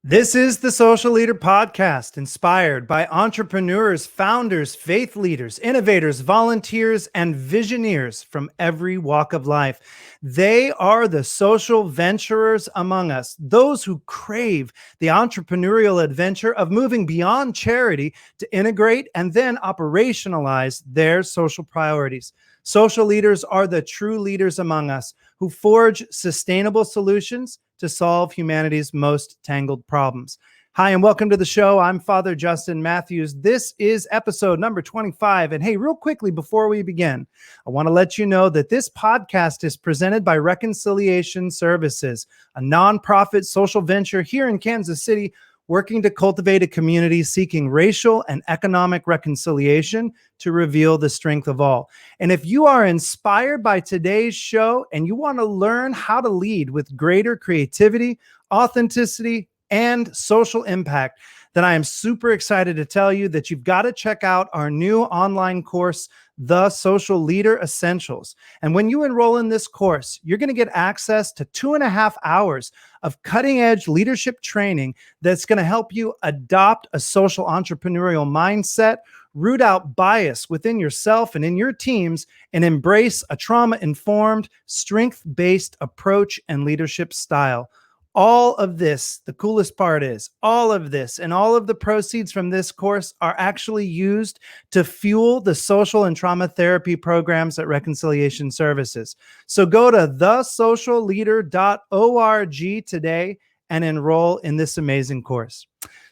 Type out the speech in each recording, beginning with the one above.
This is the Social Leader Podcast, inspired by entrepreneurs, founders, faith leaders, innovators, volunteers, and visioneers from every walk of life. They are the social venturers among us, those who crave the entrepreneurial adventure of moving beyond charity to integrate and then operationalize their social priorities. Social leaders are the true leaders among us who forge sustainable solutions to solve humanity's most tangled problems. Hi, and welcome to the show. I'm Father Justin Matthews. This is episode number 25. And hey, real quickly before we begin, I want to let you know that this podcast is presented by Reconciliation Services, a nonprofit social venture here in Kansas City, working to cultivate a community seeking racial and economic reconciliation to reveal the strength of all. And if you are inspired by today's show and you want to learn how to lead with greater creativity, authenticity, and social impact, then I am super excited to tell you that you've got to check out our new online course, The Social Leader Essentials. And when you enroll in this course, you're going to get access to 2.5 hours of cutting-edge leadership training that's going to help you adopt a social entrepreneurial mindset, root out bias within yourself and in your teams, and embrace a trauma-informed, strength-based approach and leadership style. All of this, the coolest part is, all of this and all of the proceeds from this course are actually used to fuel the social and trauma therapy programs at Reconciliation Services. So go to thesocialleader.org today and enroll in this amazing course.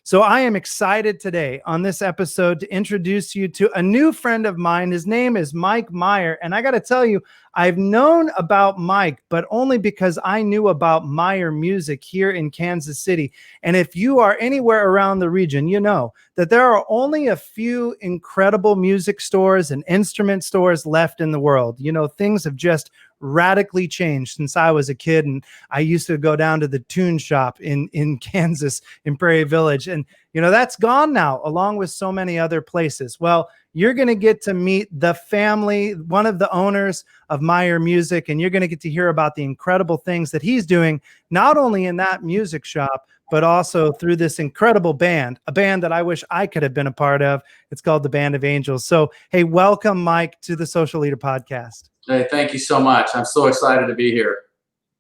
So I am excited today on this episode to introduce you to a new friend of mine. His name is Mike Meyer. And I got to tell you, I've known about Mike, but only because I knew about Meyer music here in Kansas City. And if you are anywhere around the region, you know that there are only a few incredible music stores and instrument stores left in the world. You know, things have just radically changed since I was a kid, and I used to go down to the tune shop in Kansas, in Prairie Village, and you know that's gone now, along with so many other places. Well, you're going to get to meet the family, one of the owners of Meyer Music, and you're going to get to hear about the incredible things that he's doing, not only in that music shop, but also through this incredible band, a band that I wish I could have been a part of. It's called the Band of Angels. So, hey, welcome, Mike, to the Social Leader Podcast. Hey, thank you so much. I'm so excited to be here.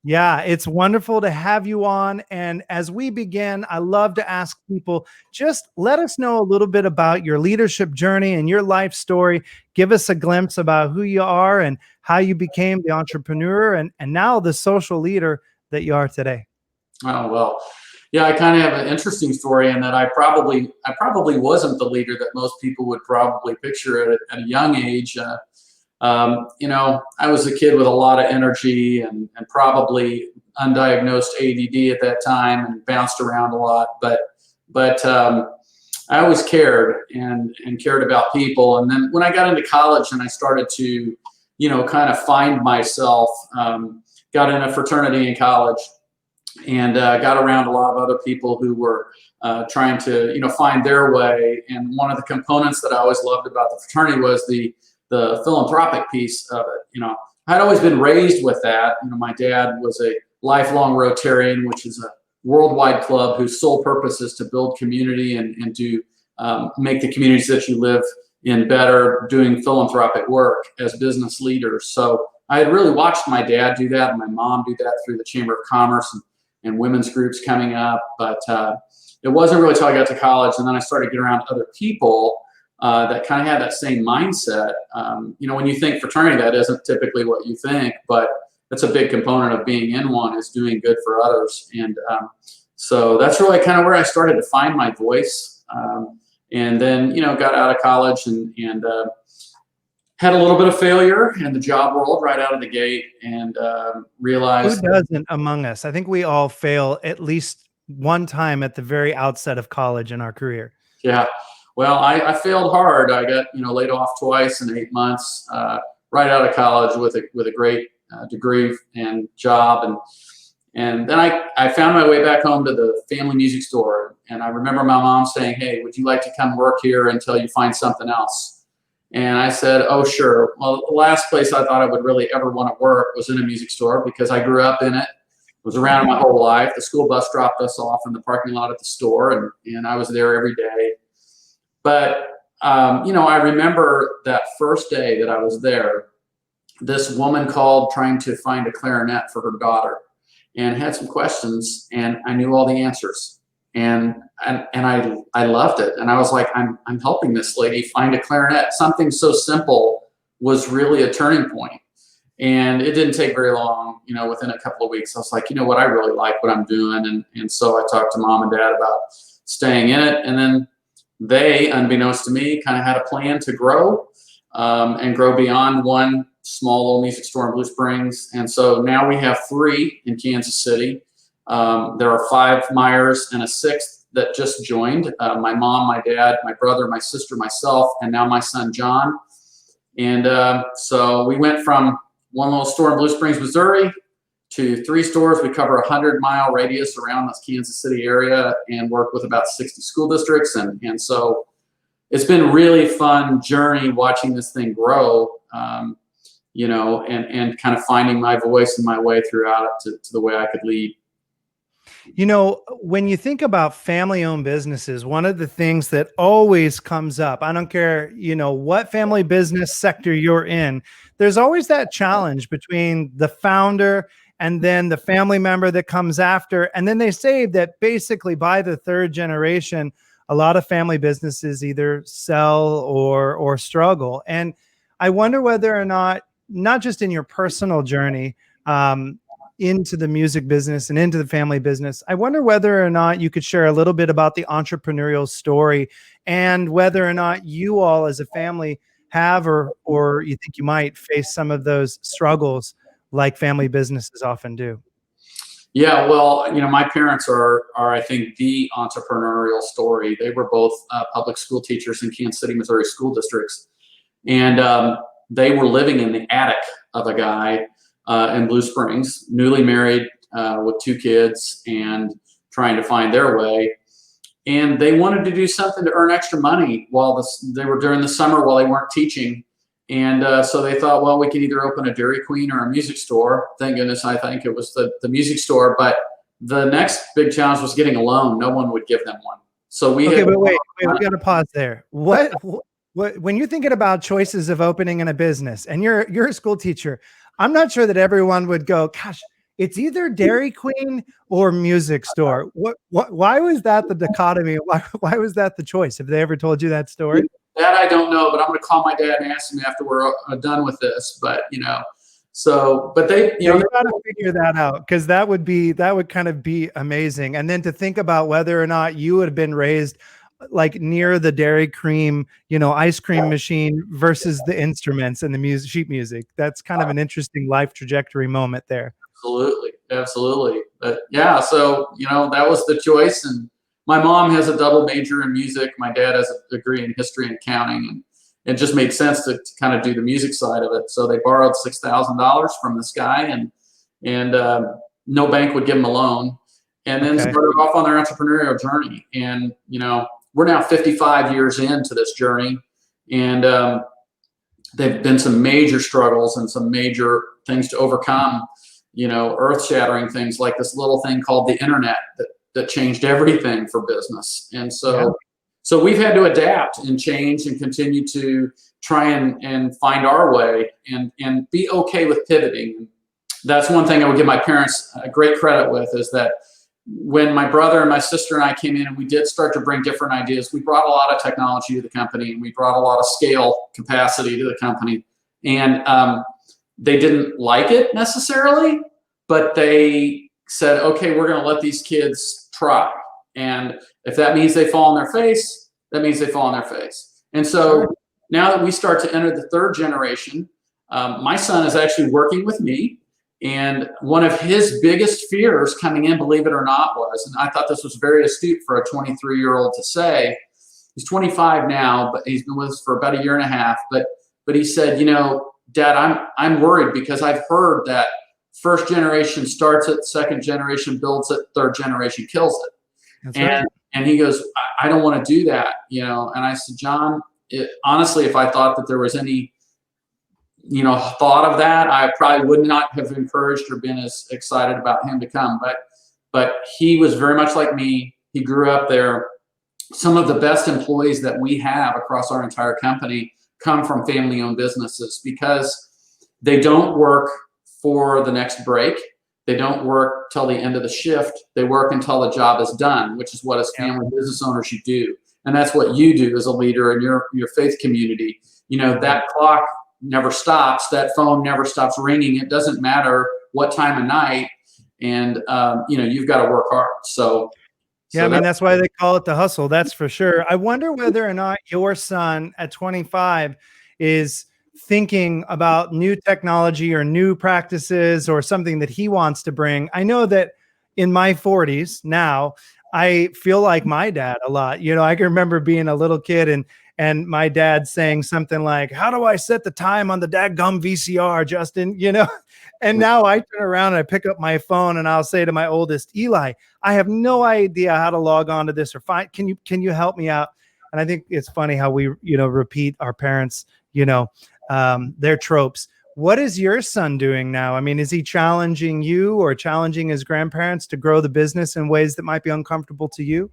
Yeah, it's wonderful to have you on. And as we begin, I love to ask people, just let us know a little bit about your leadership journey and your life story. Give us a glimpse about who you are and how you became the entrepreneur and now the social leader that you are today. Oh, well, yeah, I kind of have an interesting story in that I probably wasn't the leader that most people would probably picture at a young age. I was a kid with a lot of energy and probably undiagnosed ADD at that time and bounced around a lot. But I always cared and cared about people. And then when I got into college and I started to, kind of find myself, got in a fraternity in college and got around a lot of other people who were trying to, find their way. And one of the components that I always loved about the fraternity was the philanthropic piece of it. I'd always been raised with that. My dad was a lifelong Rotarian, which is a worldwide club whose sole purpose is to build community and to make the communities that you live in better, doing philanthropic work as business leaders. So I had really watched my dad do that and my mom do that through the Chamber of Commerce and women's groups coming up. But it wasn't really until I got to college and then I started getting around other people that kind of had that same mindset. When you think fraternity, that isn't typically what you think, but that's a big component of being in one is doing good for others. And so that's really kind of where I started to find my voice. And then, got out of college and had a little bit of failure in the job world right out of the gate and realized. Who doesn't among us? I think we all fail at least one time at the very outset of college in our career. Yeah. Well, I failed hard. I got laid off twice in 8 months, right out of college with a great degree and job, and then I found my way back home to the family music store, and I remember my mom saying, "Hey, would you like to come work here until you find something else?" And I said, "Oh, sure." Well, the last place I thought I would really ever want to work was in a music store because I grew up in it. Was around my whole life. The school bus dropped us off in the parking lot at the store, and I was there every day. But, I remember that first day that I was there, this woman called trying to find a clarinet for her daughter and had some questions, and I knew all the answers. And I loved it. And I was like, I'm helping this lady find a clarinet. Something so simple was really a turning point. And it didn't take very long, within a couple of weeks, I was like, you know what, I really like what I'm doing. And so I talked to mom and dad about staying in it. And then they, unbeknownst to me, kind of had a plan to grow and grow beyond one small little music store in Blue Springs. And so now we have 3 in Kansas City. There are 5 Meyers and a 6th that just joined. My mom, my dad, my brother, my sister, myself, and now my son, John. And so we went from one little store in Blue Springs, Missouri, to 3 stores. We cover a 100-mile radius around this Kansas City area and work with about 60 school districts. And so it's been a really fun journey watching this thing grow, and kind of finding my voice and my way throughout it to the way I could lead. When you think about family-owned businesses, one of the things that always comes up, I don't care, what family business sector you're in, there's always that challenge between the founder and then the family member that comes after. And then they say that basically by the 3rd generation, a lot of family businesses either sell or struggle. And I wonder whether or not just in your personal journey, into the music business and into the family business, I wonder whether or not you could share a little bit about the entrepreneurial story and whether or not you all as a family have or you think you might face some of those struggles like family businesses often do. Yeah, well, my parents are I think the entrepreneurial story. They were both public school teachers in Kansas City, Missouri school districts, and they were living in the attic of a guy in Blue Springs, newly married with 2 kids and trying to find their way. And they wanted to do something to earn extra money while they were during the summer while they weren't teaching. And so they thought, well, we can either open a Dairy Queen or a music store. Thank goodness, I think it was the music store. But the next big challenge was getting a loan. No one would give them one. So we but wait, we got to pause there. What when you're thinking about choices of opening in a business and you're a school teacher, I'm not sure that everyone would go, gosh, it's either Dairy Queen or music store. Why was that the dichotomy? Why was that the choice? Have they ever told you that story? That I don't know, but I'm going to call my dad and ask him after we're done with this. But but they, you got to figure that out, because that would kind of be amazing. And then to think about whether or not you would have been raised like near the Dairy Cream, ice cream machine versus the instruments and the sheet music. That's kind of an interesting life trajectory moment there. Absolutely. But yeah, so, that was the choice. And my mom has a double major in music. My dad has a degree in history and accounting, and it just made sense to kind of do the music side of it. So they borrowed $6,000 from this guy, and no bank would give them a loan, and then started off on their entrepreneurial journey. And, we're now 55 years into this journey, and there've been some major struggles and some major things to overcome, earth-shattering things like this little thing called the internet that changed everything for business. And so we've had to adapt and change and continue to try and find our way and be okay with pivoting. That's one thing I would give my parents great credit with, is that when my brother and my sister and I came in and we did start to bring different ideas, we brought a lot of technology to the company, and we brought a lot of scale capacity to the company. And they didn't like it necessarily, but they said, okay, we're going to let these kids try. And if that means they fall on their face, that means they fall on their face. And so now that we start to enter the 3rd generation, my son is actually working with me. And one of his biggest fears coming in, believe it or not, was, and I thought this was very astute for a 23-year-old to say, he's 25 now, but he's been with us for about a year and a half. But he said, Dad, I'm worried because I've heard that 1st generation starts it, 2nd generation builds it, 3rd generation kills it. That's right. And he goes, I don't want to do that, And I said, John, honestly, if I thought that there was any thought of that, I probably would not have encouraged or been as excited about him to come. But he was very much like me. He grew up there. Some of the best employees that we have across our entire company come from family-owned businesses because they don't work for the next break. They don't work till the end of the shift. They work until the job is done, which is what as family business owners you do. And that's what you do as a leader in your faith community. That clock never stops. That phone never stops ringing. It doesn't matter what time of night. And, you've got to work hard. Yeah, I mean, that's why they call it the hustle. That's for sure. I wonder whether or not your son at 25 is thinking about new technology or new practices or something that he wants to bring. I know that in my 40s now, I feel like my dad a lot. I can remember being a little kid and my dad saying something like, "How do I set the time on the dadgum VCR, Justin?" And now I turn around and I pick up my phone and I'll say to my oldest, "Eli, I have no idea how to log on to this or find, can you help me out?" And I think it's funny how we, repeat our parents, their tropes. What is your son doing now? I mean, is he challenging you or challenging his grandparents to grow the business in ways that might be uncomfortable to you?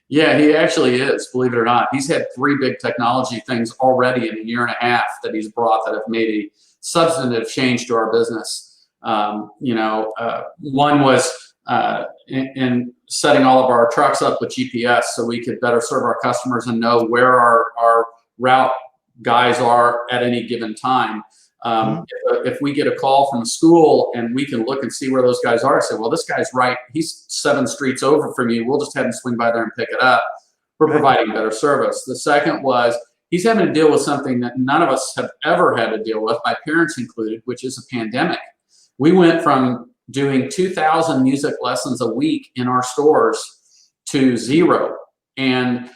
Yeah, he actually is, believe it or not. He's had 3 big technology things already in a year and a half that he's brought that have made a substantive change to our business. One was in setting all of our trucks up with GPS so we could better serve our customers and know where our route guys are at any given time. If we get a call from a school and we can look and see where those guys are, I say, well, this guy's right. He's 7 streets over from you. We'll just have him swing by there and pick it up. We're providing better service. The second was he's having to deal with something that none of us have ever had to deal with, my parents included, which is a pandemic. We went from doing 2,000 music lessons a week in our stores to 0. And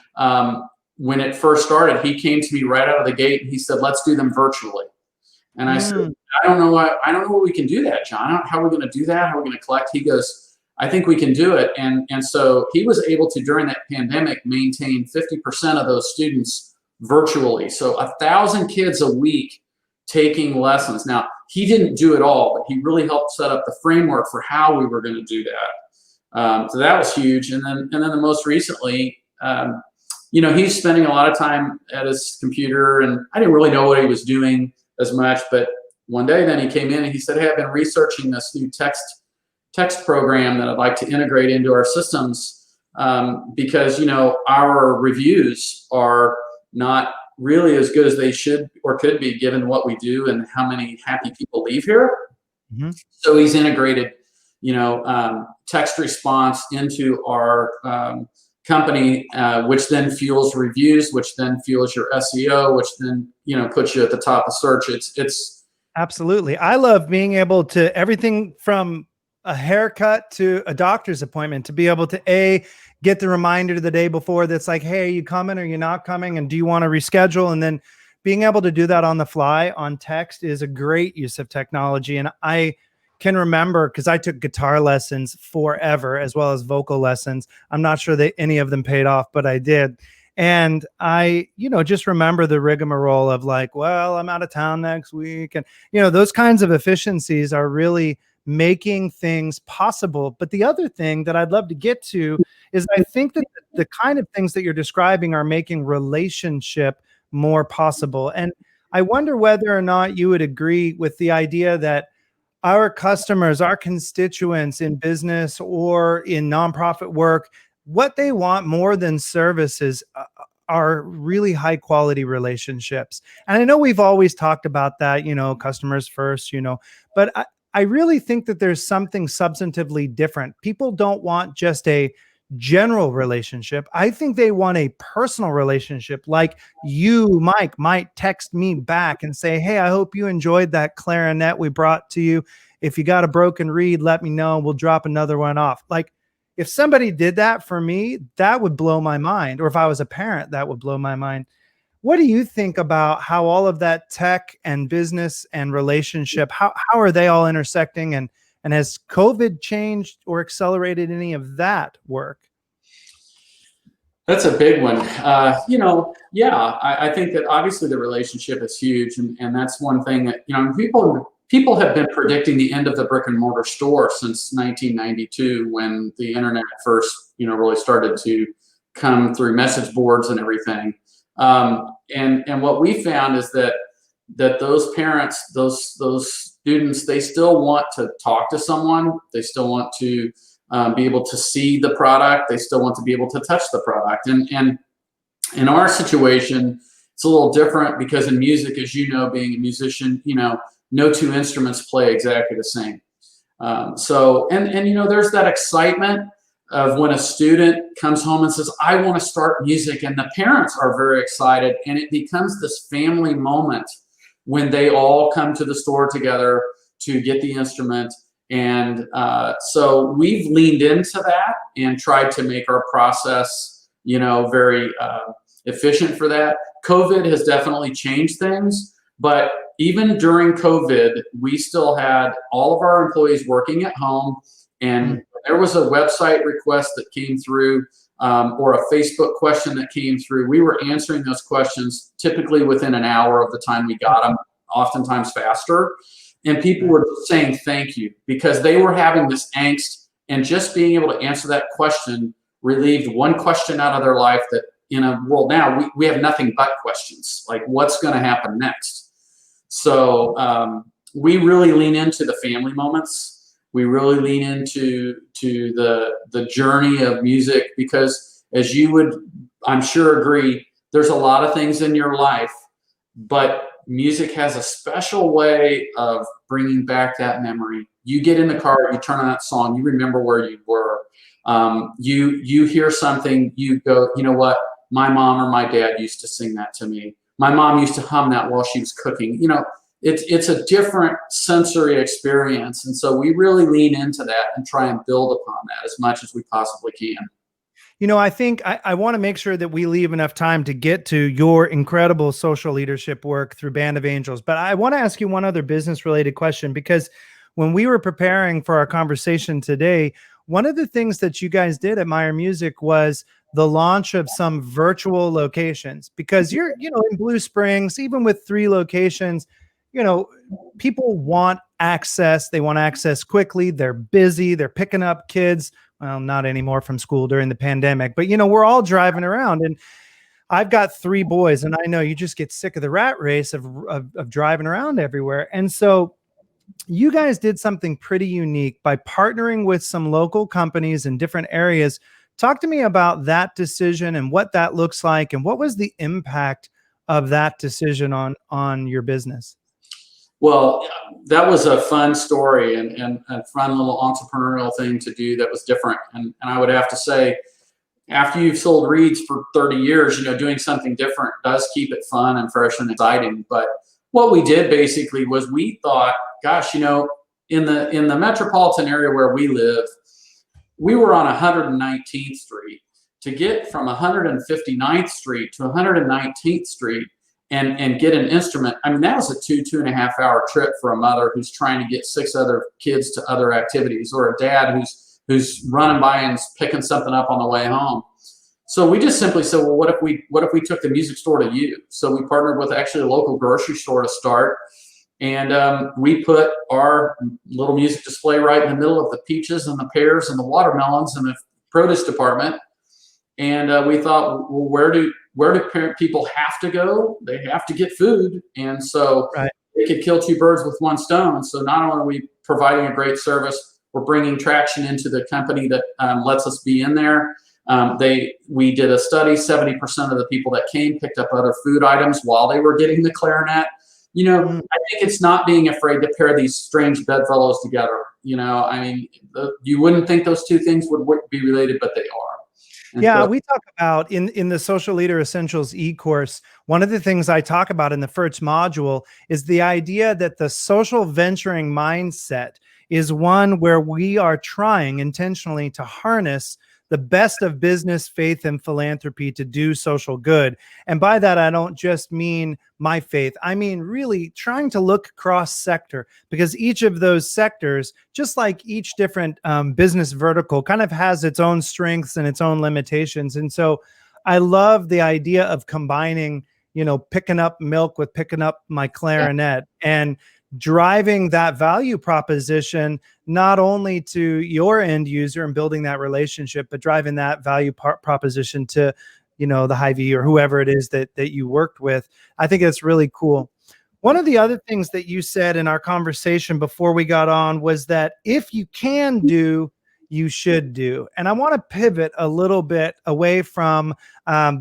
when it first started, he came to me right out of the gate and he said, "Let's do them virtually." And I said, I don't know what we can do that, John. How are we going to do that? How are we going to collect? He goes, "I think we can do it." And so he was able to, during that pandemic, maintain 50% of those students virtually. So 1,000 kids a week taking lessons. Now, he didn't do it all, but he really helped set up the framework for how we were going to do that. So that was huge. And then the most recently, he's spending a lot of time at his computer, and I didn't really know what he was doing as much, but one day then he came in and he said, "Hey, I've been researching this new text program that I'd like to integrate into our systems because our reviews are not really as good as they should or could be given what we do and how many happy people leave here." So he's integrated text response into our company, which then fuels reviews, which then fuels your SEO, which then puts you at the top of search. It's absolutely. I love being able to everything from a haircut to a doctor's appointment to be able to get the reminder the day before that's like, "Hey, are you coming? Or are you not coming? And do you want to reschedule?" And then being able to do that on the fly on text is a great use of technology. And I can remember, because I took guitar lessons forever, as well as vocal lessons. I'm not sure that any of them paid off, but I did. And I, just remember the rigmarole of like, well, I'm out of town next week. And, those kinds of efficiencies are really making things possible. But the other thing that I'd love to get to is I think that the kind of things that you're describing are making relationship more possible. And I wonder whether or not you would agree with the idea that our customers, our constituents in business or in nonprofit work, what they want more than services are really high quality relationships. And I know we've always talked about that, customers first, but I really think that there's something substantively different. People don't want just a general relationship. I think they want a personal relationship. Like you, Mike, might text me back and say, "Hey, I hope you enjoyed that clarinet we brought to you. If you got a broken reed, let me know. We'll drop another one off." Like if somebody did that for me, that would blow my mind. Or if I was a parent, that would blow my mind. What do you think about how all of that tech and business and relationship, how are they all intersecting? And has COVID changed or accelerated any of that work? That's a big one. Yeah, I think that obviously the relationship is huge, and that's one thing that people have been predicting the end of the brick and mortar store since 1992, when the internet first really started to come through message boards and everything. And what we found is that those parents, those students, they still want to talk to someone. They still want to be able to see the product. They still want to be able to touch the product. And in our situation, it's a little different because in music, as you know, being a musician, no two instruments play exactly the same. So there's that excitement of when a student comes home and says, I want to start music, and the parents are very excited, and it becomes this family moment when they all come to the store together to get the instrument. And so we've leaned into that and tried to make our process, very efficient for that. COVID has definitely changed things, but even during COVID, we still had all of our employees working at home, and there was a website request that came through, or a Facebook question that came through. We were answering those questions typically within an hour of the time we got them, oftentimes faster. And people were saying thank you because they were having this angst, and just being able to answer that question relieved one question out of their life that in a world now, we have nothing but questions, like what's going to happen next. So we really lean into the family moments. We really lean into the journey of music because, as you would, I'm sure, agree, there's a lot of things in your life, but music has a special way of bringing back that memory. You get in the car, you turn on that song, you remember where you were. You hear something, you go, you know what? My mom or my dad used to sing that to me. My mom used to hum that while she was cooking. It's a different sensory experience. And so we really lean into that and try and build upon that as much as we possibly can. I think I want to make sure that we leave enough time to get to your incredible social leadership work through Band of Angels. But I want to ask you one other business related question, because when we were preparing for our conversation today, one of the things that you guys did at Meyer Music was the launch of some virtual locations, because you're, in Blue Springs, even with 3 locations, people want access. They want access quickly. They're busy. They're picking up kids. Well, not anymore from school during the pandemic, but we're all driving around, and I've got 3 boys, and I know you just get sick of the rat race of driving around everywhere. And so you guys did something pretty unique by partnering with some local companies in different areas. Talk to me about that decision and what that looks like, and what was the impact of that decision on your business? Well, that was a fun story and a fun little entrepreneurial thing to do that was different. And I would have to say, after you've sold reeds for 30 years, doing something different does keep it fun and fresh and exciting. But what we did basically was we thought, gosh, in the metropolitan area where we live, we were on 119th Street. To get from 159th Street to 119th Street and get an instrument, I mean, that was a 2.5 hour trip for a mother who's trying to get 6 other kids to other activities, or a dad who's running by and picking something up on the way home. So we just simply said, well, what if we took the music store to you? So we partnered with actually a local grocery store to start. And we put our little music display right in the middle of the peaches and the pears and the watermelons and the produce department. And we thought, well, where do people have to go? They have to get food. And so they could kill 2 birds with 1 stone. So not only are we providing a great service, we're bringing traction into the company that lets us be in there. We did a study, 70% of the people that came picked up other food items while they were getting the clarinet. I think it's not being afraid to pair these strange bedfellows together. I mean, you wouldn't think those 2 things would be related, but they are. And yeah, so, we talk about in the Social Leader Essentials e-course, one of the things I talk about in the first module is the idea that the social venturing mindset is one where we are trying intentionally to harness the best of business, faith, and philanthropy to do social good. And by that, I don't just mean my faith. I mean, really trying to look cross-sector, because each of those sectors, just like each different business vertical, kind of has its own strengths and its own limitations. And so I love the idea of combining, picking up milk with picking up my clarinet, and driving that value proposition, not only to your end user and building that relationship, but driving that value proposition to, the Hy-Vee or whoever it is that you worked with. I think that's really cool. One of the other things that you said in our conversation before we got on was that if you can do, you should do. And I want to pivot a little bit away from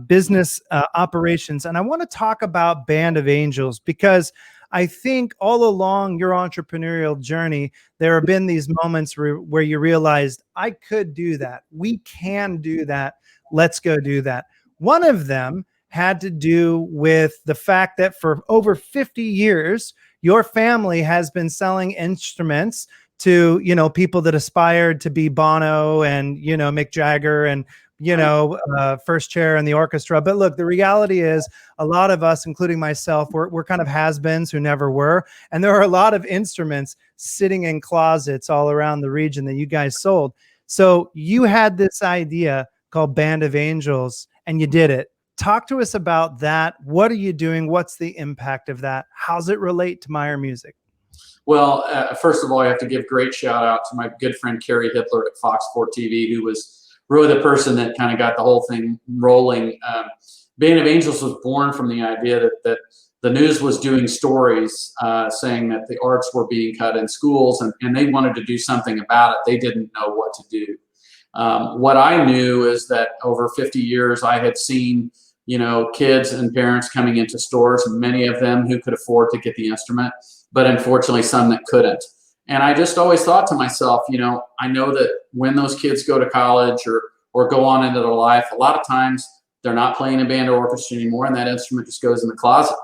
business operations. And I want to talk about Band of Angels, because I think all along your entrepreneurial journey, there have been these moments where you realized, I could do that. We can do that. Let's go do that. One of them had to do with the fact that for over 50 years, your family has been selling instruments to, people that aspired to be Bono and, Mick Jagger and, first chair in the orchestra. But look, the reality is a lot of us, including myself, we're kind of has-beens who never were. And there are a lot of instruments sitting in closets all around the region that you guys sold. So you had this idea called Band of Angels, and you did it. Talk to us about that. What are you doing? What's the impact of that? How's it relate to Meyer Music? Well, first of all, I have to give great shout out to my good friend Carrie Hitler at Fox 4 TV, who was really the person that kind of got the whole thing rolling. Band of Angels was born from the idea that the news was doing stories saying that the arts were being cut in schools, and they wanted to do something about it. They didn't know what to do. What I knew is that over 50 years, I had seen, kids and parents coming into stores, many of them who could afford to get the instrument, but unfortunately some that couldn't. And I just always thought to myself, I know that when those kids go to college or go on into their life, a lot of times they're not playing in band or orchestra anymore, and that instrument just goes in the closet.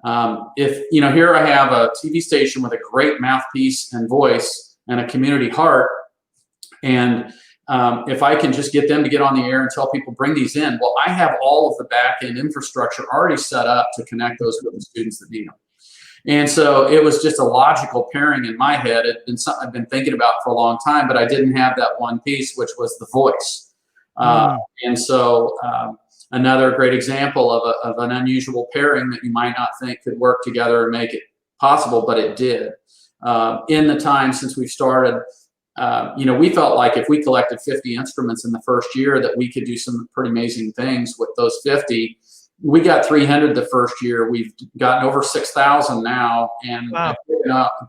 Here I have a TV station with a great mouthpiece and voice and a community heart, and if I can just get them to get on the air and tell people, bring these in, well, I have all of the back end infrastructure already set up to connect those with the students that need them. And so it was just a logical pairing in my head. It had been something I've been thinking about for a long time, but I didn't have that one piece, which was the voice. And so another great example of an unusual pairing that you might not think could work together and make it possible, but it did. In the time since we've started, we felt like if we collected 50 instruments in the first year, that we could do some pretty amazing things with those 50. We got 300 the first year. We've gotten over 6,000 now, and wow.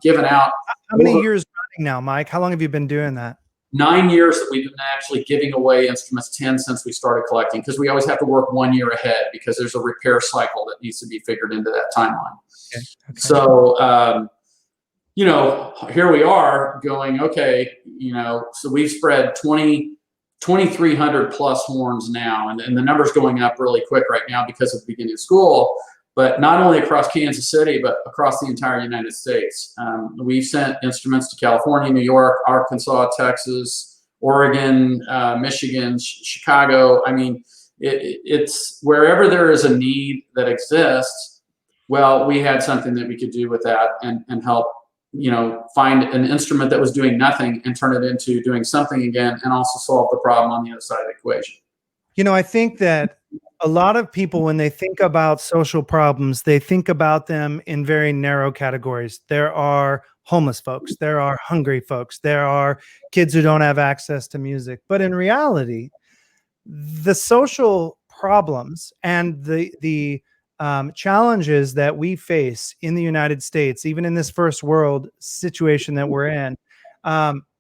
given out. How many years running now, Mike? How long have you been doing that? 9 years that we've been actually giving away instruments, 10 since we started collecting, because we always have to work 1 year ahead because there's a repair cycle that needs to be figured into that timeline. Okay. So, here we are going, okay, so we've spread 2,300 plus horns now, and the number's going up really quick right now because of the beginning of school, but not only across Kansas City, but across the entire United States. We've sent instruments to California, New York, Arkansas, Texas, Oregon, Michigan, Chicago. I mean, it's wherever there is a need that exists, well, we had something that we could do with that and help find an instrument that was doing nothing and turn it into doing something again, and also solve the problem on the other side of the equation. I think that a lot of people, when they think about social problems, they think about them in very narrow categories. There are homeless folks, there are hungry folks, there are kids who don't have access to music. But in reality, the social problems and the challenges that we face in the United States, even in this first world situation that we're in,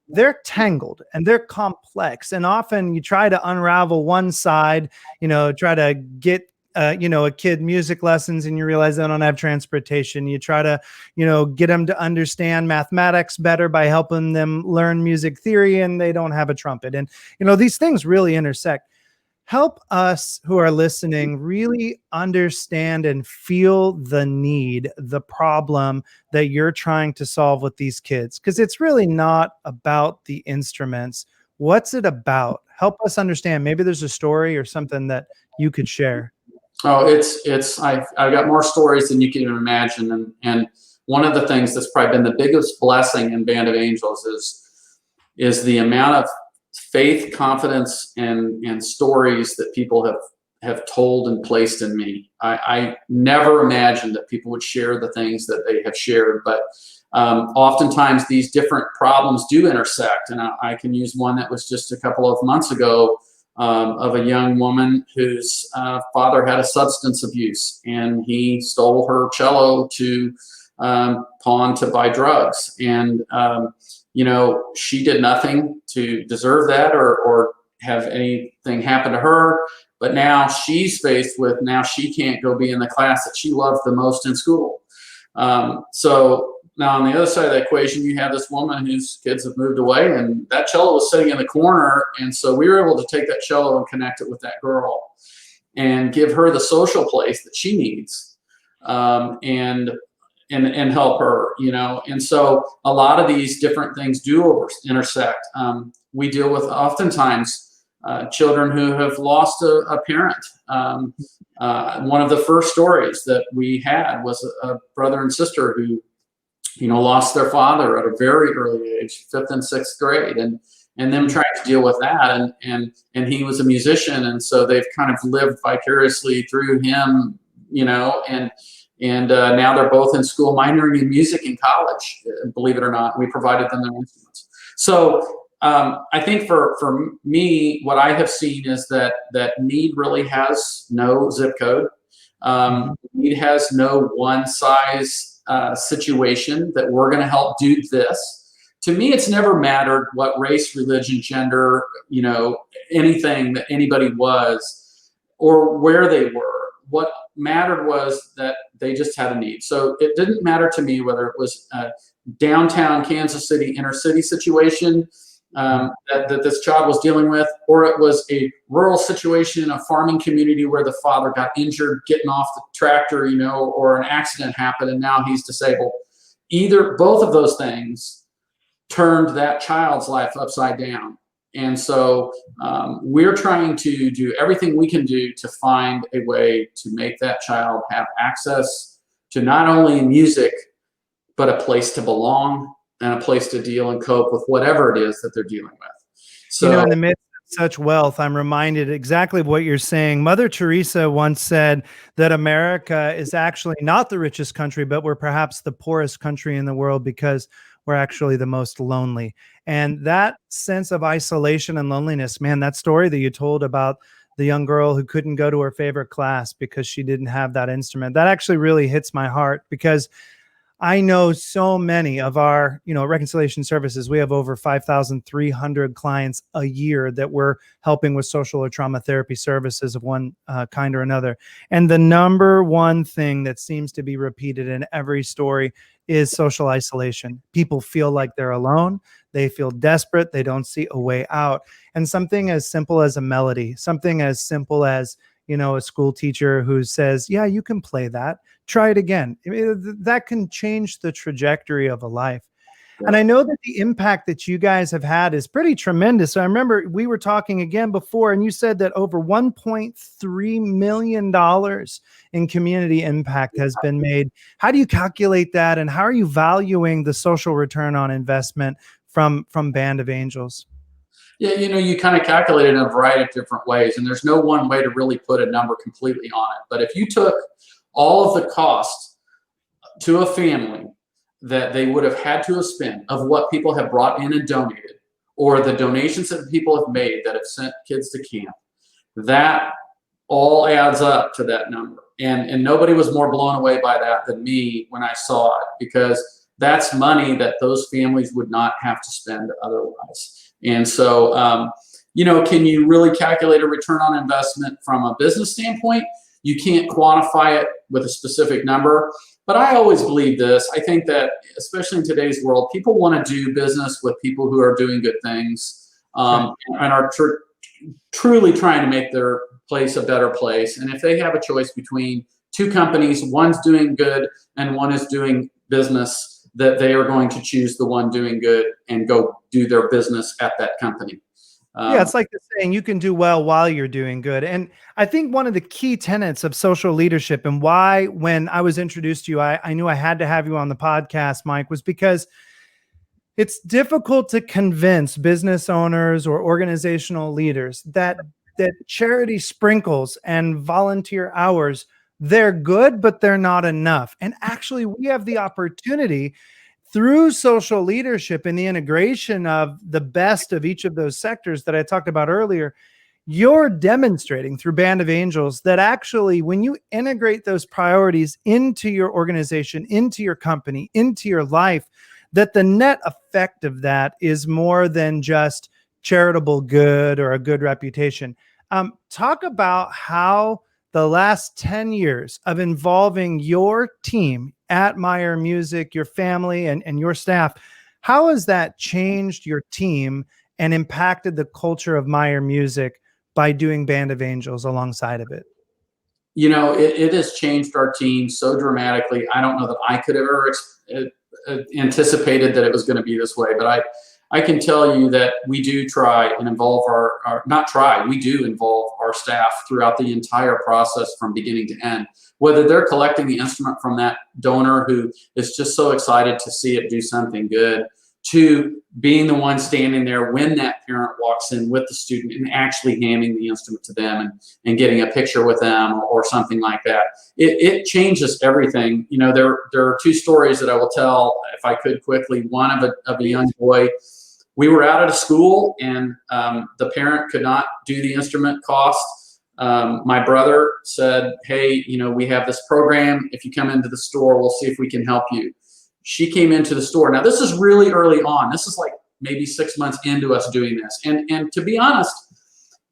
they're tangled and they're complex. And often you try to unravel one side, try to get, a kid music lessons, and you realize they don't have transportation. You try to, get them to understand mathematics better by helping them learn music theory, and they don't have a trumpet. And, these things really intersect. Help us who are listening really understand and feel the need, the problem that you're trying to solve with these kids, because it's really not about the instruments. What's it about? Help us understand. Maybe there's a story or something that you could share. Oh, I've got more stories than you can even imagine. And one of the things that's probably been the biggest blessing in Band of Angels is the amount of faith, confidence, and stories that people have told and placed in me. I never imagined that people would share the things that they have shared, but oftentimes these different problems do intersect. And I can use one that was just a couple of months ago, of a young woman whose father had a substance abuse, and he stole her cello to pawn to buy drugs. And she did nothing to deserve that or have anything happen to her. But now she's faced with, now she can't go be in the class that she loved the most in school. So now on the other side of the equation, you have this woman whose kids have moved away, and that cello was sitting in the corner. And so we were able to take that cello and connect it with that girl and give her the social place that she needs, and help her, And so a lot of these different things do intersect. We deal with oftentimes children who have lost a parent. One of the first stories that we had was a brother and sister who, lost their father at a very early age, 5th and 6th grade, and them trying to deal with that. And he was a musician, and so they've kind of lived vicariously through him, and now they're both in school minoring in music in college. Believe it or not, we provided them their instruments. So I think for me, what I have seen is that need really has no zip code. Need has no one size situation that we're going to help do this. To me, it's never mattered what race, religion, gender, anything that anybody was or where they were. What mattered was that they just had a need. So it didn't matter to me whether it was a downtown Kansas City inner city situation that this child was dealing with, or it was a rural situation in a farming community where the father got injured getting off the tractor, or an accident happened and now he's disabled. Both of those things turned that child's life upside down. And so we're trying to do everything we can do to find a way to make that child have access to not only music, but a place to belong and a place to deal and cope with whatever it is that they're dealing with. So, in the midst of such wealth, I'm reminded exactly of what you're saying. Mother Teresa once said that America is actually not the richest country, but we're perhaps the poorest country in the world because we're actually the most lonely. And that sense of isolation and loneliness, man, that story that you told about the young girl who couldn't go to her favorite class because she didn't have that instrument, that actually really hits my heart, because I know so many of our, reconciliation services. We have over 5,300 clients a year that we're helping with social or trauma therapy services of one kind or another. And the number one thing that seems to be repeated in every story is social isolation. People feel like they're alone. They feel desperate. They don't see a way out. And something as simple as a melody, something as simple as, a school teacher who says, yeah, you can play that. Try it again. That can change the trajectory of a life. Yeah. And I know that the impact that you guys have had is pretty tremendous. So I remember we were talking again before, and you said that over $1.3 million in community impact has been made. How do you calculate that? And how are you valuing the social return on investment from Band of Angels? Yeah, you kind of calculate it in a variety of different ways, and there's no one way to really put a number completely on it. But if you took all of the cost to a family that they would have had to have spent of what people have brought in and donated, or the donations that people have made that have sent kids to camp, that all adds up to that number. And nobody was more blown away by that than me when I saw it, because that's money that those families would not have to spend otherwise. And so, can you really calculate a return on investment from a business standpoint? You can't quantify it with a specific number. But I always believe this. I think that, especially in today's world, people want to do business with people who are doing good things, and are truly trying to make their place a better place. And if they have a choice between two companies, one's doing good and one is doing business, that they are going to choose the one doing good and go do their business at that company. Yeah, it's like the saying, you can do well while you're doing good. And I think one of the key tenets of social leadership, and why when I was introduced to you, I knew I had to have you on the podcast, Mike, was because it's difficult to convince business owners or organizational leaders that that charity sprinkles and volunteer hours, they're good, but they're not enough. And actually, we have the opportunity through social leadership and the integration of the best of each of those sectors that I talked about earlier. You're demonstrating through Band of Angels that actually, when you integrate those priorities into your organization, into your company, into your life, that the net effect of that is more than just charitable good or a good reputation. Talk about how the last 10 years of involving your team at Meyer Music, your family, and your staff, how has that changed your team and impacted the culture of Meyer Music by doing Band of Angels alongside of it? You know, it has changed our team so dramatically. I don't know that I could have ever anticipated that it was going to be this way, but I can tell you that we do try and involve we do involve our staff throughout the entire process from beginning to end, whether they're collecting the instrument from that donor who is just so excited to see it do something good, to being the one standing there when that parent walks in with the student and actually handing the instrument to them and getting a picture with them or something like that. It changes everything. You know, there are two stories that I will tell if I could quickly. One of a young boy. We were out at a school and the parent could not do the instrument cost. My brother said, hey, you know, we have this program. If you come into the store, we'll see if we can help you. She came into the store. Now, this is really early on. This is like maybe 6 months into us doing this. And to be honest,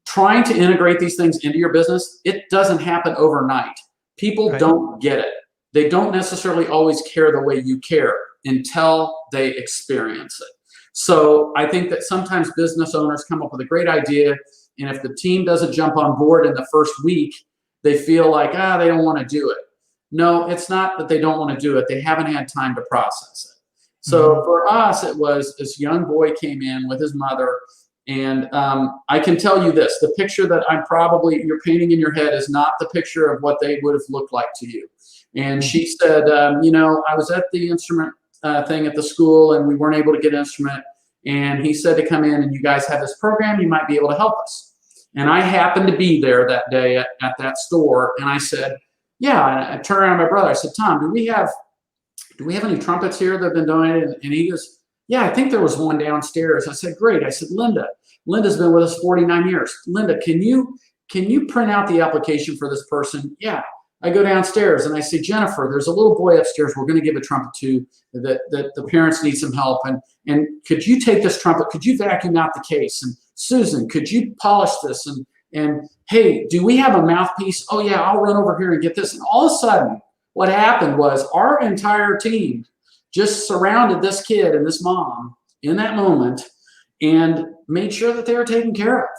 trying to integrate these things into your business, it doesn't happen overnight. People don't get it. They don't necessarily always care the way you care until they experience it. So I think that sometimes business owners come up with a great idea, and if the team doesn't jump on board in the first week, they feel like, they don't want to do it. No, it's not that they don't want to do it. They haven't had time to process it. So for us, it was this young boy came in with his mother. And I can tell you this, the picture that you're painting in your head is not the picture of what they would have looked like to you. And she said, you know, I was at the instrument thing at the school and we weren't able to get an instrument. And he said to come in and you guys have this program, you might be able to help us. And I happened to be there that day at that store. And I said, yeah, and I turned around to my brother. I said, Tom, do we have any trumpets here that have been donated? And he goes, yeah, I think there was one downstairs. I said, great. I said, Linda's been with us 49 years. Linda, can you print out the application for this person? Yeah. I go downstairs and I say, Jennifer, there's a little boy upstairs we're going to give a trumpet to that the parents need some help. And could you take this trumpet? Could you vacuum out the case? And Susan, could you polish this? And hey, do we have a mouthpiece? Oh yeah, I'll run over here and get this. And all of a sudden, what happened was our entire team just surrounded this kid and this mom in that moment and made sure that they were taken care of.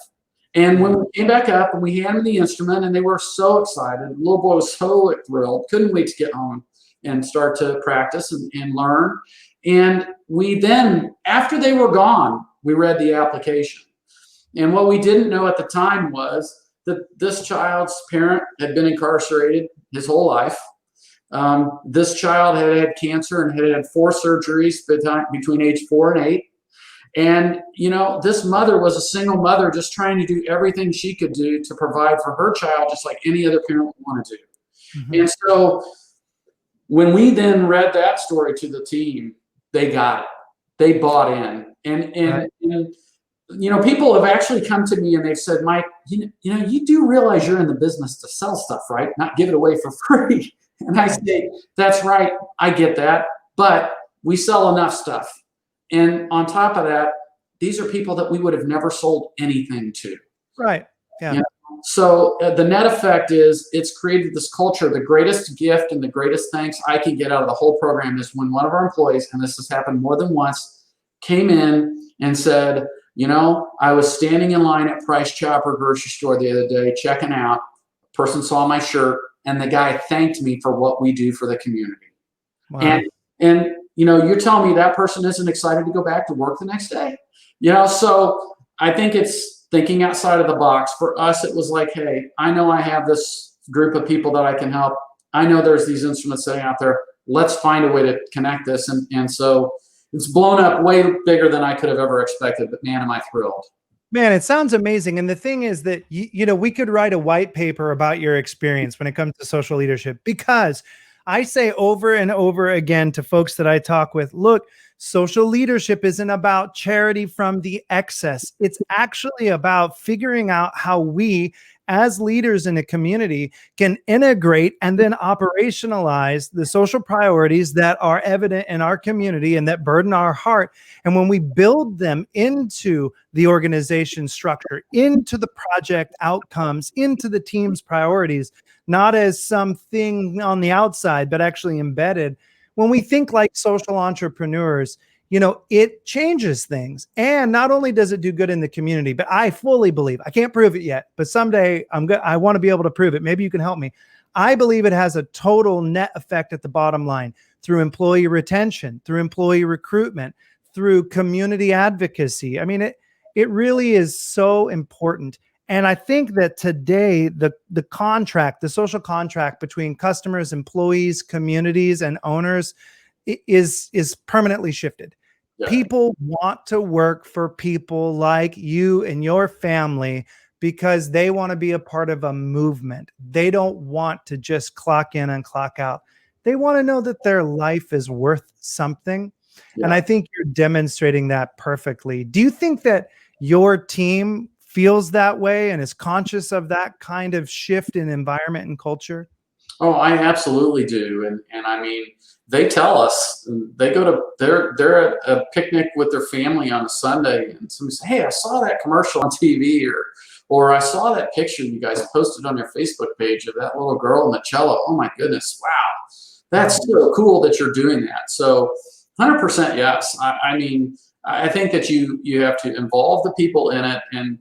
And when we came back up and we handed them the instrument and they were so excited, the little boy was so thrilled, couldn't wait to get home and start to practice and learn. And we then, after they were gone, we read the application. And what we didn't know at the time was that this child's parent had been incarcerated his whole life. This child had had cancer and had had 4 surgeries between age 4 and 8. And, you know, this mother was a single mother just trying to do everything she could do to provide for her child, just like any other parent would want to do. Mm-hmm. And so when we then read that story to the team, they got it. They bought in. And you know, people have actually come to me and they've said, Mike, you know, you do realize you're in the business to sell stuff, right? Not give it away for free. And I say, that's right. I get that. But we sell enough stuff. And on top of that, these are people that we would have never sold anything to. Right. Yeah. You know? So the net effect is it's created this culture. The greatest gift and the greatest thanks I can get out of the whole program is when one of our employees, and this has happened more than once, came in and said, you know, I was standing in line at Price Chopper grocery store the other day, checking out. A person saw my shirt, and the guy thanked me for what we do for the community. Wow. And you know, you're telling me that person isn't excited to go back to work the next day? You know, so I think it's thinking outside of the box. For us, it was like, hey, I know I have this group of people that I can help. I know there's these instruments sitting out there. Let's find a way to connect this. And so it's blown up way bigger than I could have ever expected. But man, am I thrilled. Man, it sounds amazing. And the thing is that, we could write a white paper about your experience when it comes to social leadership, because I say over and over again to folks that I talk with, look, social leadership isn't about charity from the excess. It's actually about figuring out how we, as leaders in a community, can integrate and then operationalize the social priorities that are evident in our community and that burden our heart. And when we build them into the organization structure, into the project outcomes, into the team's priorities, not as something on the outside, but actually embedded. When we think like social entrepreneurs, it changes things. And not only does it do good in the community, but I fully believe, I can't prove it yet, but someday I want to be able to prove it. Maybe you can help me. I believe it has a total net effect at the bottom line through employee retention, through employee recruitment, through community advocacy. I mean, it really is so important. And I think that today, the contract, the social contract between customers, employees, communities, and owners is permanently shifted. Yeah. People want to work for people like you and your family because they want to be a part of a movement. They don't want to just clock in and clock out. They want to know that their life is worth something. Yeah. And I think you're demonstrating that perfectly. Do you think that your team feels that way and is conscious of that kind of shift in environment and culture? Oh, I absolutely do. And I mean, they tell us, they go to, they're at a picnic with their family on a Sunday, and somebody says, hey, I saw that commercial on TV, or I saw that picture you guys posted on your Facebook page of that little girl in the cello. Oh my goodness, wow. That's so cool that you're doing that. So 100% yes. I mean, I think that you have to involve the people in it, and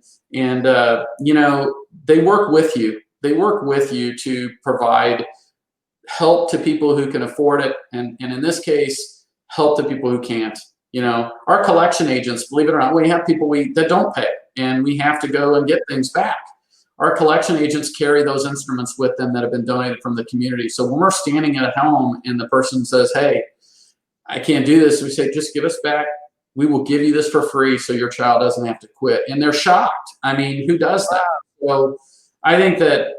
they work with you. They work with you to provide help to people who can afford it, and in this case, help to people who can't. Our collection agents, believe it or not, we have people that don't pay, and we have to go and get things back. Our collection agents carry those instruments with them that have been donated from the community. So when we're standing at home and the person says, hey, I can't do this, we say, just give us back. We will give you this for free so your child doesn't have to quit. And they're shocked. I mean, who does that? So I think that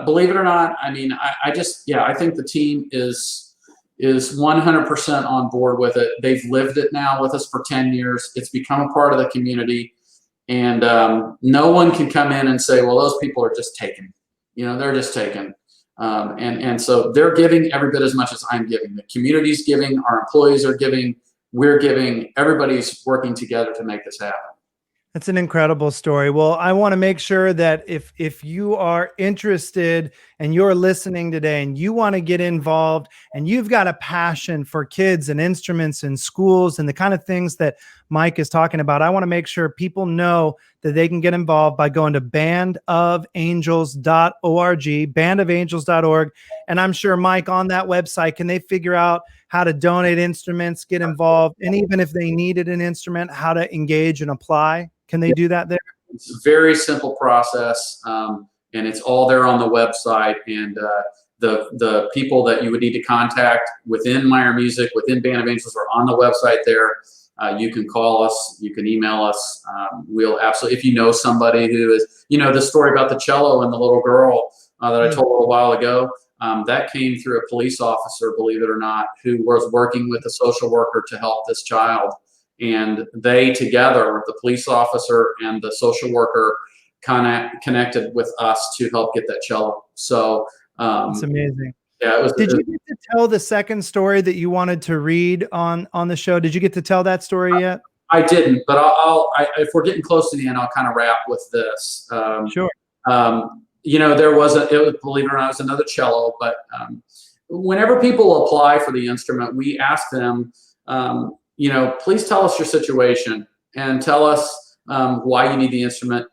believe it or not, I mean, I think the team is 100% on board with it. They've lived it now with us for 10 years. It's become a part of the community. And no one can come in and say, well, those people are just taken. They're just taken. And so they're giving every bit as much as I'm giving. The community's giving, our employees are giving, we're giving, everybody's working together to make this happen. That's an incredible story. Well, I want to make sure that if you are interested and you're listening today and you want to get involved and you've got a passion for kids and instruments and schools and the kind of things that Mike is talking about, I want to make sure people know that they can get involved by going to bandofangels.org, bandofangels.org. And I'm sure, Mike, on that website, can they figure out how to donate instruments, get involved, and even if they needed an instrument, how to engage and apply? Can they do that there? It's a very simple process, and it's all there on the website. And the people that you would need to contact within Meyer Music, within Band of Angels, are on the website there. You can call us, you can email us. We'll absolutely, if you know somebody who is, the story about the cello and the little girl that I told a little while ago, that came through a police officer, believe it or not, who was working with a social worker to help this child. And they together, the police officer and the social worker, connected with us to help get that cello. So it's amazing. Yeah, Did you get to tell the second story that you wanted to read on the show? Did you get to tell that story yet? I didn't, but if we're getting close to the end, I'll kind of wrap with this. Sure. There was believe it or not, it was another cello, but whenever people apply for the instrument, we ask them, please tell us your situation and tell us why you need the instrument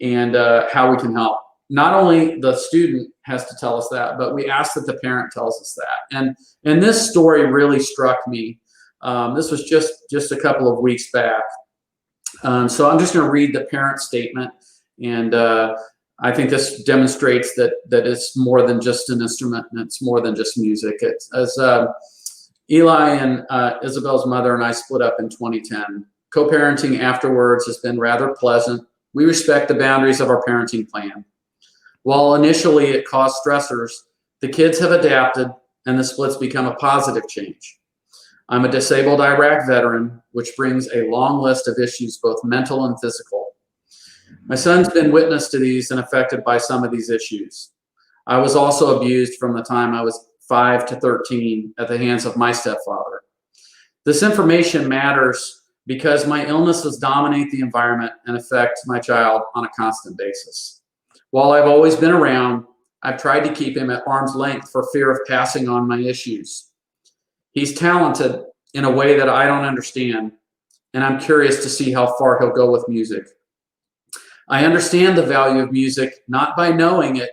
and how we can help. Not only the student has to tell us that, but we ask that the parent tells us that. And this story really struck me. This was just a couple of weeks back. So I'm just going to read the parent statement, and I think this demonstrates that it's more than just an instrument, and it's more than just music. It's as Eli and Isabel's mother and I split up in 2010. Co-parenting afterwards has been rather pleasant. We respect the boundaries of our parenting plan. While initially it caused stressors, the kids have adapted and the split's become a positive change. I'm a disabled Iraq veteran, which brings a long list of issues, both mental and physical. My son's been witness to these and affected by some of these issues. I was also abused from the time I was 5 to 13 at the hands of my stepfather. This information matters because my illnesses dominate the environment and affect my child on a constant basis. While I've always been around, I've tried to keep him at arm's length for fear of passing on my issues. He's talented in a way that I don't understand, and I'm curious to see how far he'll go with music. I understand the value of music, not by knowing it,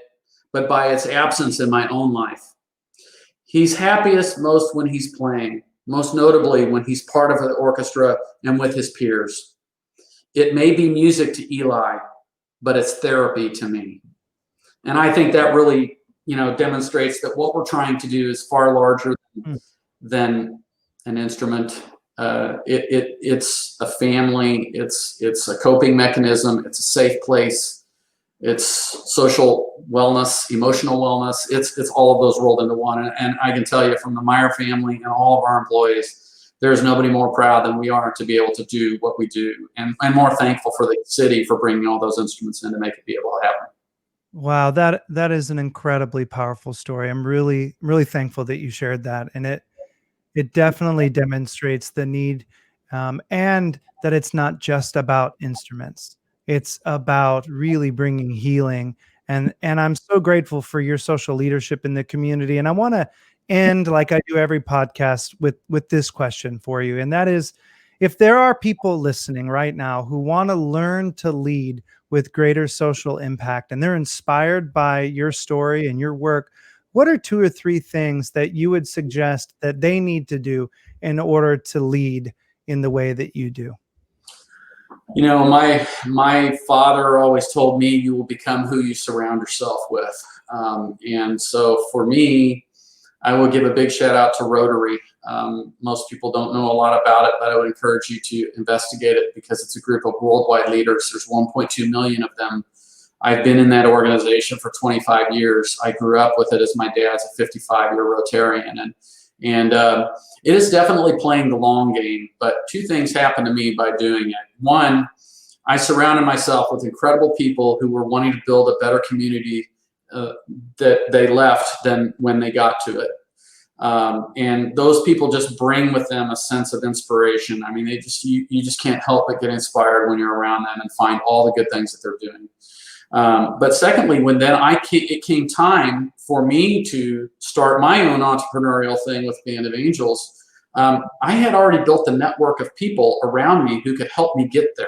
but by its absence in my own life. He's happiest most when he's playing, most notably when he's part of the orchestra and with his peers. It may be music to Eli, but it's therapy to me. And I think that really, demonstrates that what we're trying to do is far larger than an instrument. It's a family. It's a coping mechanism. It's a safe place. It's social wellness, emotional wellness. It's all of those rolled into one. And I can tell you from the Meyer family and all of our employees, there's nobody more proud than we are to be able to do what we do, and more thankful for the city for bringing all those instruments in to make it be able to happen. Wow, that is an incredibly powerful story. I'm really, really thankful that you shared that, and it definitely demonstrates the need, and that it's not just about instruments. It's about really bringing healing, and I'm so grateful for your social leadership in the community. And I want to end, like I do every podcast, with this question for you, and that is, if there are people listening right now who want to learn to lead with greater social impact, and they're inspired by your story and your work, what are 2 or 3 things that you would suggest that they need to do in order to lead in the way that you do? My father always told me, you will become who you surround yourself with. And so for me, I would give a big shout out to Rotary. Most people don't know a lot about it, but I would encourage you to investigate it because it's a group of worldwide leaders. There's 1.2 million of them. I've been in that organization for 25 years. I grew up with it as my dad's a 55-year Rotarian. And it is definitely playing the long game, but 2 things happened to me by doing it. One, I surrounded myself with incredible people who were wanting to build a better community that they left than when they got to it. And those people just bring with them a sense of inspiration. I mean, you just can't help but get inspired when you're around them and find all the good things that they're doing. But secondly, when then it came time for me to start my own entrepreneurial thing with Band of Angels, I had already built a network of people around me who could help me get there.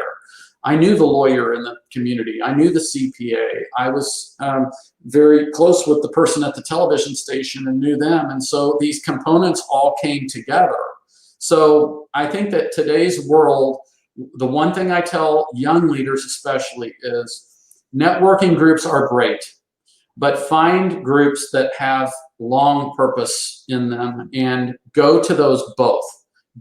I knew the lawyer in the community. I knew the CPA. I was very close with the person at the television station and knew them. And so these components all came together. So I think that today's world, the one thing I tell young leaders especially is networking groups are great, but find groups that have long purpose in them and go to those both.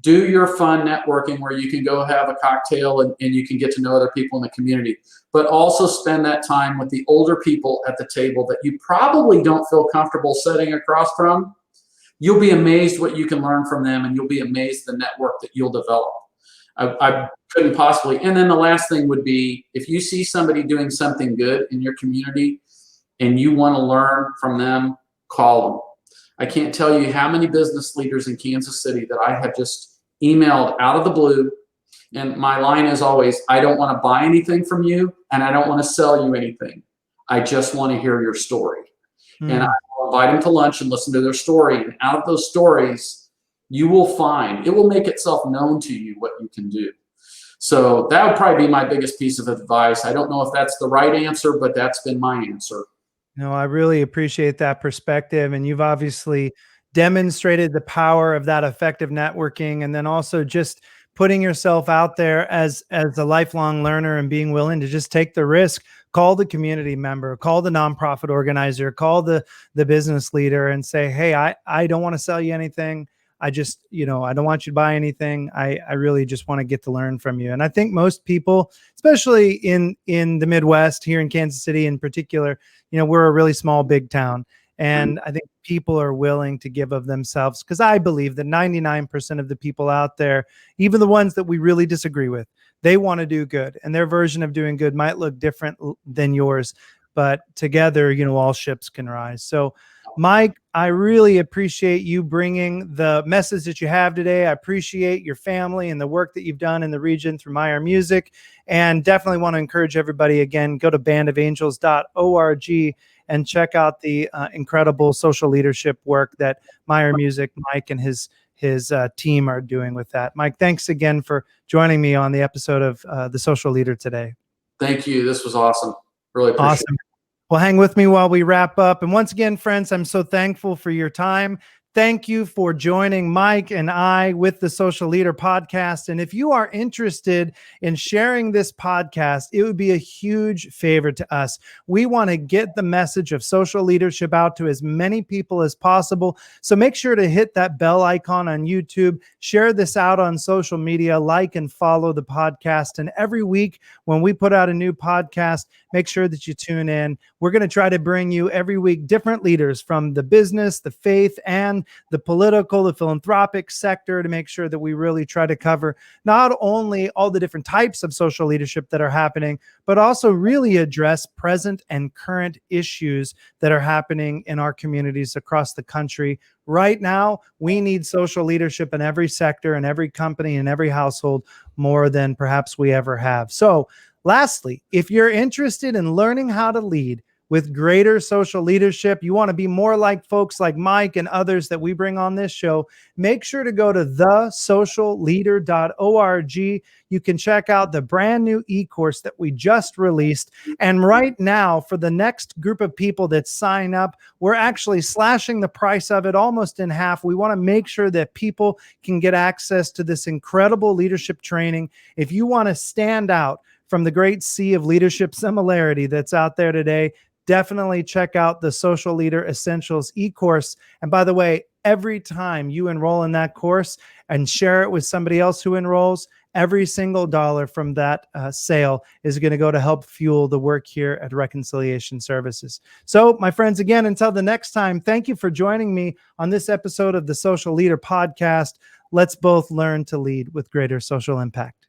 Do your fun networking where you can go have a cocktail and you can get to know other people in the community, but also spend that time with the older people at the table that you probably don't feel comfortable sitting across from. You'll be amazed what you can learn from them, and you'll be amazed the network that you'll develop. I couldn't possibly. And then the last thing would be, if you see somebody doing something good in your community and you want to learn from them, call them. I can't tell you how many business leaders in Kansas City that I have just emailed out of the blue. And my line is always, I don't want to buy anything from you, and I don't want to sell you anything. I just want to hear your story. And I'll invite them to lunch and listen to their story. And out of those stories, you will find, it will make itself known to you what you can do. So that would probably be my biggest piece of advice. I don't know if that's the right answer, but that's been my answer. No, I really appreciate that perspective. And you've obviously demonstrated the power of that effective networking, and then also just putting yourself out there as a lifelong learner and being willing to just take the risk. Call the community member, call the nonprofit organizer, call the business leader and say, hey, I don't want to sell you anything. I just, I don't want you to buy anything. I really just want to get to learn from you. And I think most people, especially in the Midwest, here in Kansas City in particular, we're a really small, big town. And I think people are willing to give of themselves, because I believe that 99% of the people out there, even the ones that we really disagree with, they want to do good, and their version of doing good might look different than yours, but together, all ships can rise. So Mike, I really appreciate you bringing the message that you have today. I appreciate your family and the work that you've done in the region through Meyer Music, and definitely want to encourage everybody, again, go to bandofangels.org and check out the incredible social leadership work that Meyer Music, Mike, and his team are doing with that. Mike, thanks again for joining me on the episode of The Social Leader today. Thank you. This was awesome. Really appreciate it. Well, hang with me while we wrap up. And once again, friends, I'm so thankful for your time. Thank you for joining Mike and I with the Social Leader podcast. And if you are interested in sharing this podcast, it would be a huge favor to us. We want to get the message of social leadership out to as many people as possible. So make sure to hit that bell icon on YouTube, share this out on social media, like and follow the podcast. And every week when we put out a new podcast, make sure that you tune in. We're going to try to bring you every week different leaders from the business, the faith, and the political, the philanthropic sector, to make sure that we really try to cover not only all the different types of social leadership that are happening, but also really address present and current issues that are happening in our communities across the country. Right now, we need social leadership in every sector, in every company, in every household, more than perhaps we ever have. So lastly, if you're interested in learning how to lead with greater social leadership, you want to be more like folks like Mike and others that we bring on this show, make sure to go to thesocialleader.org. You can check out the brand new e-course that we just released. And right now, for the next group of people that sign up, we're actually slashing the price of it almost in half. We want to make sure that people can get access to this incredible leadership training. If you want to stand out from the great sea of leadership similarity that's out there today, definitely check out the Social Leader Essentials e-course. And by the way, every time you enroll in that course and share it with somebody else who enrolls, every single dollar from that sale is going to go to help fuel the work here at Reconciliation Services. So, my friends, again, until the next time, thank you for joining me on this episode of the Social Leader podcast. Let's both learn to lead with greater social impact.